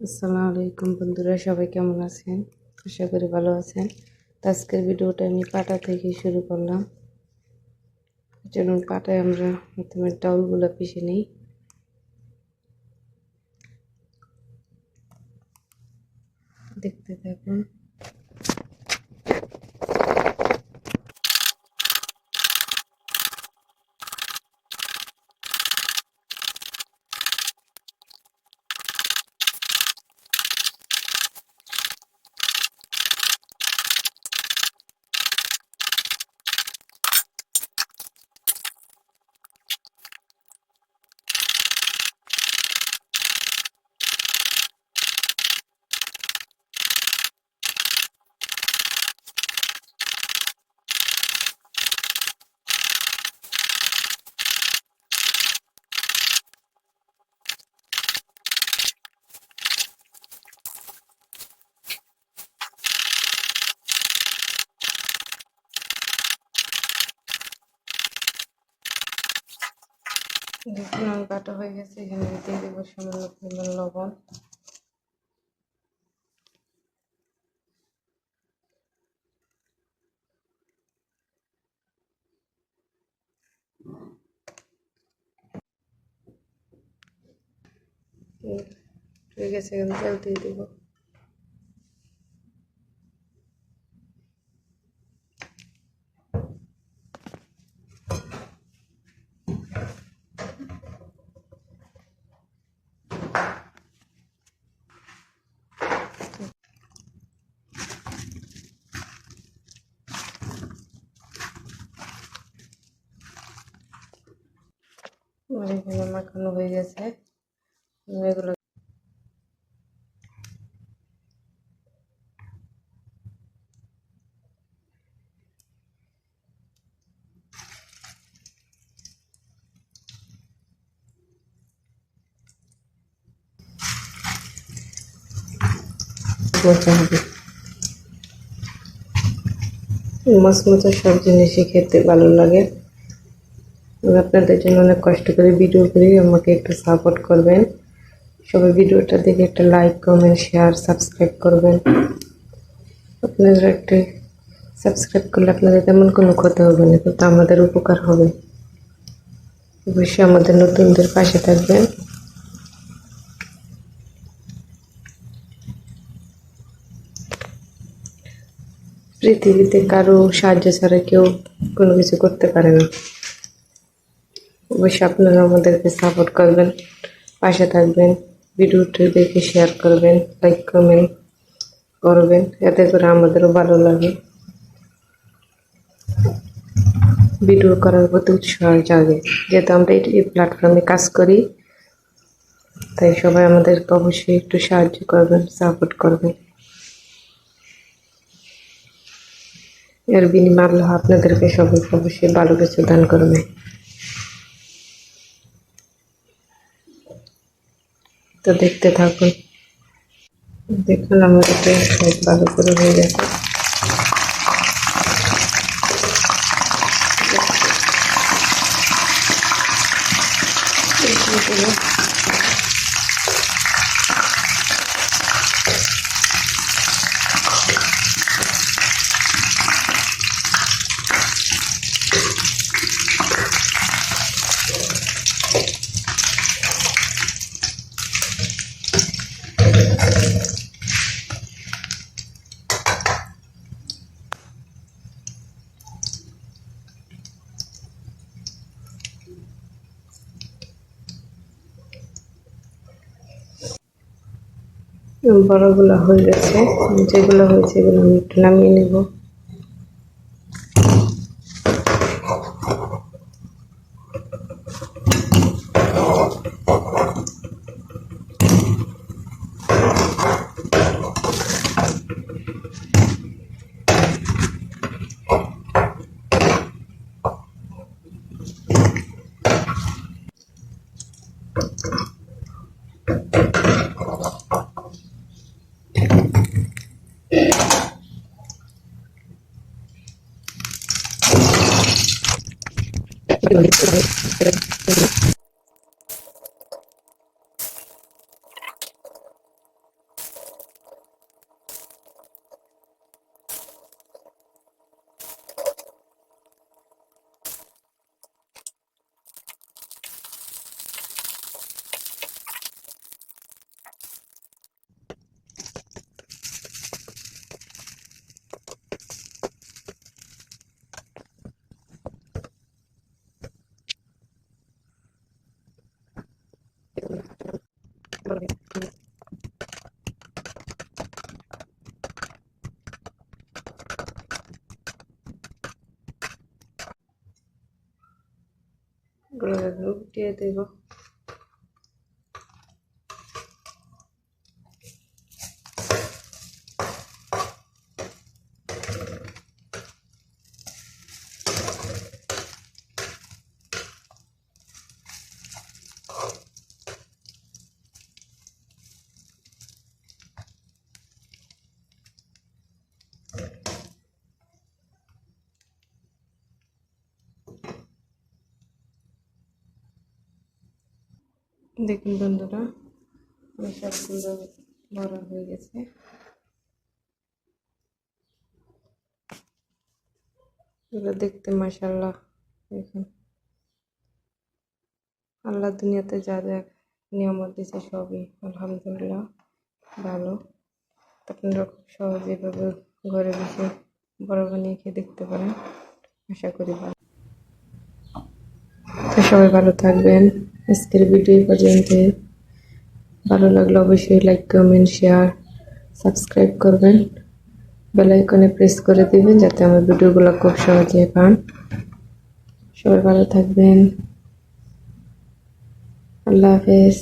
আসসালামু আলাইকুম বন্ধুরা, সবাই কেমন আছেন? আশা করি ভালো আছেন। তো আজকের ভিডিওটা আমি পাটা থেকে শুরু করলাম। চলুন পাটায় আমরা প্রথমে ডাউলগুলো পিষে নিই। দেখতে থাকুন। দেখুন আমার বাটা হয়ে গেছে। এখানে দিয়ে দেবো সামান্য পরিমাণ লবণ। হয়ে গেছে, এখানে তেল দিয়ে দেবো। আমার এখানে মাখানো হয়ে গেছে। এগুলো মজা হবে। মাছ মাছের সব জিনিসই খেতে ভালো লাগে। আমি আপনাদের জন্য অনেক কষ্ট করে ভিডিও করি, আমাকে একটু সাপোর্ট করবেন। সবাই ভিডিওটা দেখে একটা লাইক, কমেন্ট, শেয়ার, সাবস্ক্রাইব করবেন। আপনারা একটা সাবস্ক্রাইব করলে আপনাদের তেমন কোনো ক্ষতি হবে না, কিন্তু আমাদের উপকার হবে। অবশ্যই আমাদের নতুনদের পাশে থাকবেন। পৃথিবীতে কারো সাহায্য ছাড়া কেউ কোনো কিছু করতে পারে না। অবশ্যই আপনারা আমাদেরকে সাপোর্ট করবেন, পাশে থাকবেন। ভিডিওটি দেখে শেয়ার করবেন, লাইক কমেন্ট করবেন, এতে করে আমাদেরও ভালো লাগে। ভিডিও করার প্রতি উৎসাহ জাগে। যেহেতু আমরা এই প্ল্যাটফর্মে কাজ করি, তাই সবাই আমাদেরকে অবশ্যই একটু সাহায্য করবেন, সাপোর্ট করবেন। এর বিনিময়ে আল্লাহ আপনাদেরকে সবাইকে অবশ্যই ভালো কিছু দান করবে। তো দেখতে থাকুন। দেখুন আমার এটা সব ভালো করে হয়ে গেছে। বড়গুলো হয়ে গেছে, যেগুলো হয়েছে এগুলো আমি একটু নামিয়ে নেব। এভাবে উল্টিয়ে দেব। দেখুন বন্ধুরা, আমার সবগুলো বড় হয়ে গেছে। এগুলো দেখতে মাশাআল্লাহ, দেখুন আল্লাহ দুনিয়াতে যা যা নিয়ামত দিয়েছে সবই আলহামদুলিল্লাহ ভালো। আপনারা খুব সহজে এভাবে ঘরে বসে বড় বানিয়ে খেয়ে দেখতে পারেন, আশা করি ভালো। তো সবাই ভালো থাকবেন। আজকের ভিডিও পর্যন্ত। ভালো লাগলে অবশ্যই লাইক, কমেন্ট, শেয়ার, সাবস্ক্রাইব করবেন। বেল আইকনে প্রেস করে দিবেন যাতে আমার ভিডিওগুলো খুব সহজে পান। সবাই ভালো থাকবেন। আল্লাহ হাফেজ।